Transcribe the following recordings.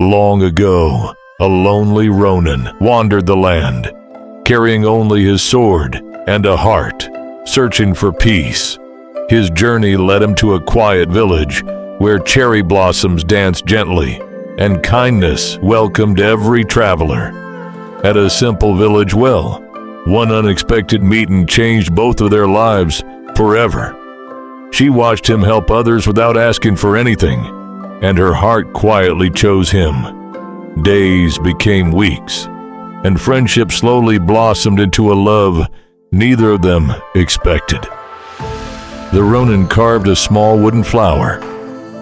Long ago, a lonely Ronin wandered the land, carrying only his sword and a heart, searching for peace. His journey led him to a quiet village where cherry blossoms danced gently and kindness welcomed every traveler. At a simple village well, one unexpected meeting changed both of their lives forever. She watched him help others without asking for anything, and her heart quietly chose him. Days became weeks, and friendship slowly blossomed into a love neither of them expected. The Ronin carved a small wooden flower,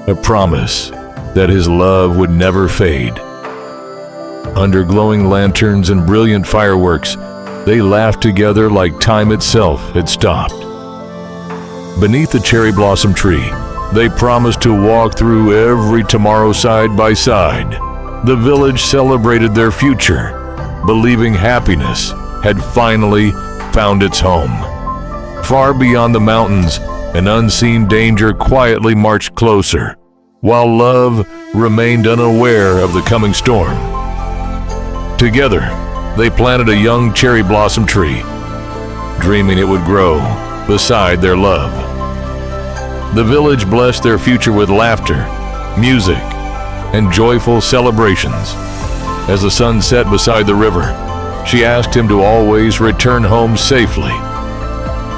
a promise that his love would never fade. Under glowing lanterns and brilliant fireworks, they laughed together like time itself had stopped. Beneath the cherry blossom tree, they promised to walk through every tomorrow side by side. The village celebrated their future, believing happiness had finally found its home. Far beyond the mountains, an unseen danger quietly marched closer, while love remained unaware of the coming storm. Together, they planted a young cherry blossom tree, dreaming it would grow beside their love. The village blessed their future with laughter, music, and joyful celebrations. As the sun set beside the river, she asked him to always return home safely.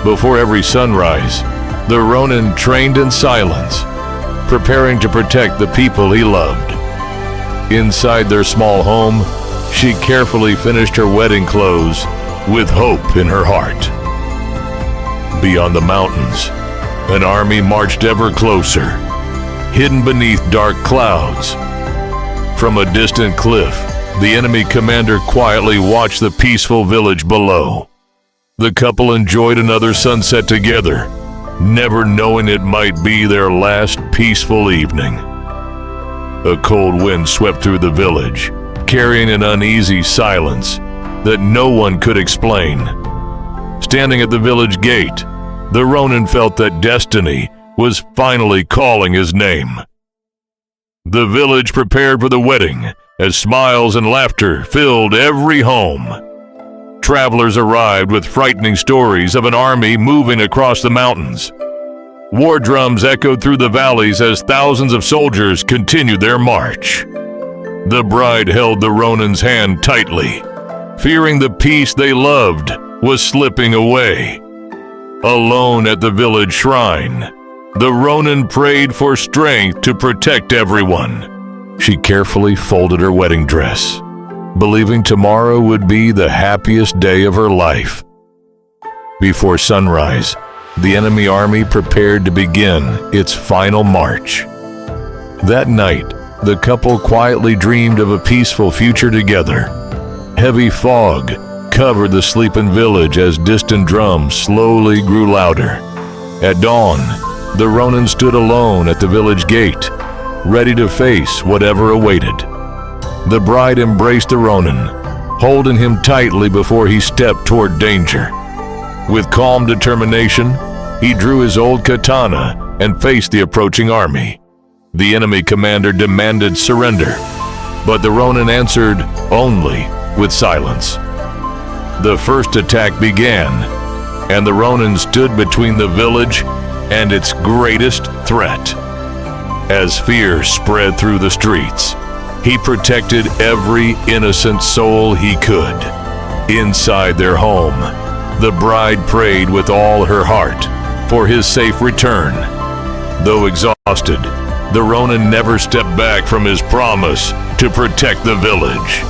Before every sunrise, the Ronin trained in silence, preparing to protect the people he loved. Inside their small home, she carefully finished her wedding clothes with hope in her heart. Beyond the mountains, an army marched ever closer, hidden beneath dark clouds. From a distant cliff, the enemy commander quietly watched the peaceful village below. The couple enjoyed another sunset together, never knowing it might be their last peaceful evening. A cold wind swept through the village, carrying an uneasy silence that no one could explain. Standing at the village gate, the Ronin felt that destiny was finally calling his name. The village prepared for the wedding as smiles and laughter filled every home. Travelers arrived with frightening stories of an army moving across the mountains. War drums echoed through the valleys as thousands of soldiers continued their march. The bride held the Ronin's hand tightly, fearing the peace they loved was slipping away. Alone at the village shrine, the Ronin prayed for strength to protect everyone. She carefully folded her wedding dress, believing tomorrow would be the happiest day of her life. Before sunrise, the enemy army prepared to begin its final march. That night, the couple quietly dreamed of a peaceful future together. Heavy fog covered the sleeping village as distant drums slowly grew louder. At dawn, the Ronin stood alone at the village gate, ready to face whatever awaited. The bride embraced the Ronin, holding him tightly before he stepped toward danger. With calm determination, he drew his old katana and faced the approaching army. The enemy commander demanded surrender, but the Ronin answered only with silence. The first attack began, and the Ronin stood between the village and its greatest threat. As fear spread through the streets, he protected every innocent soul he could. Inside their home, the bride prayed with all her heart for his safe return. Though exhausted, the Ronin never stepped back from his promise to protect the village.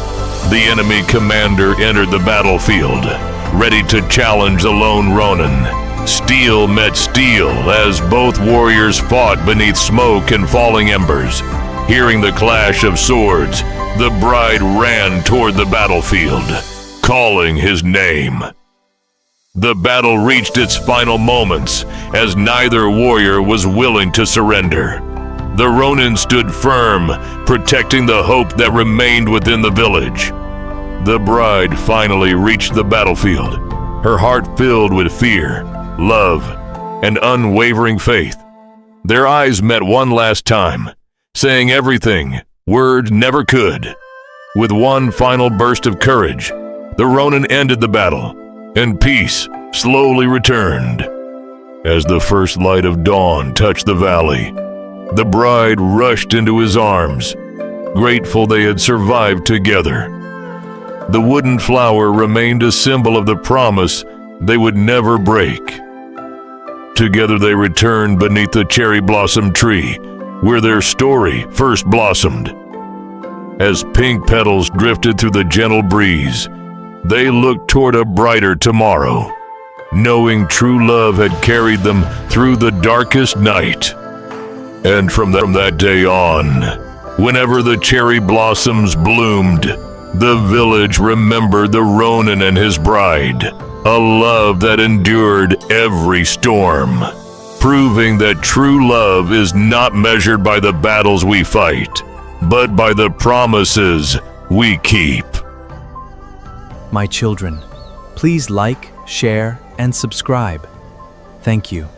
The enemy commander entered the battlefield, ready to challenge the lone Ronin. Steel met steel as both warriors fought beneath smoke and falling embers. Hearing the clash of swords, the bride ran toward the battlefield, calling his name. The battle reached its final moments as neither warrior was willing to surrender. The Ronin stood firm, protecting the hope that remained within the village. The bride finally reached the battlefield, her heart filled with fear, love, and unwavering faith. Their eyes met one last time, saying everything Words never could. With one final burst of courage, the Ronin ended the battle, and peace slowly returned. As the first light of dawn touched the valley, the bride rushed into his arms, grateful they had survived together. The wooden flower remained a symbol of the promise they would never break. Together they returned beneath the cherry blossom tree, where their story first blossomed. As pink petals drifted through the gentle breeze, they looked toward a brighter tomorrow, knowing true love had carried them through the darkest night. And from that day on, whenever the cherry blossoms bloomed, the village remembered the Ronin and his bride, a love that endured every storm, proving that true love is not measured by the battles we fight, but by the promises we keep. My children, please like, share, and subscribe. Thank you.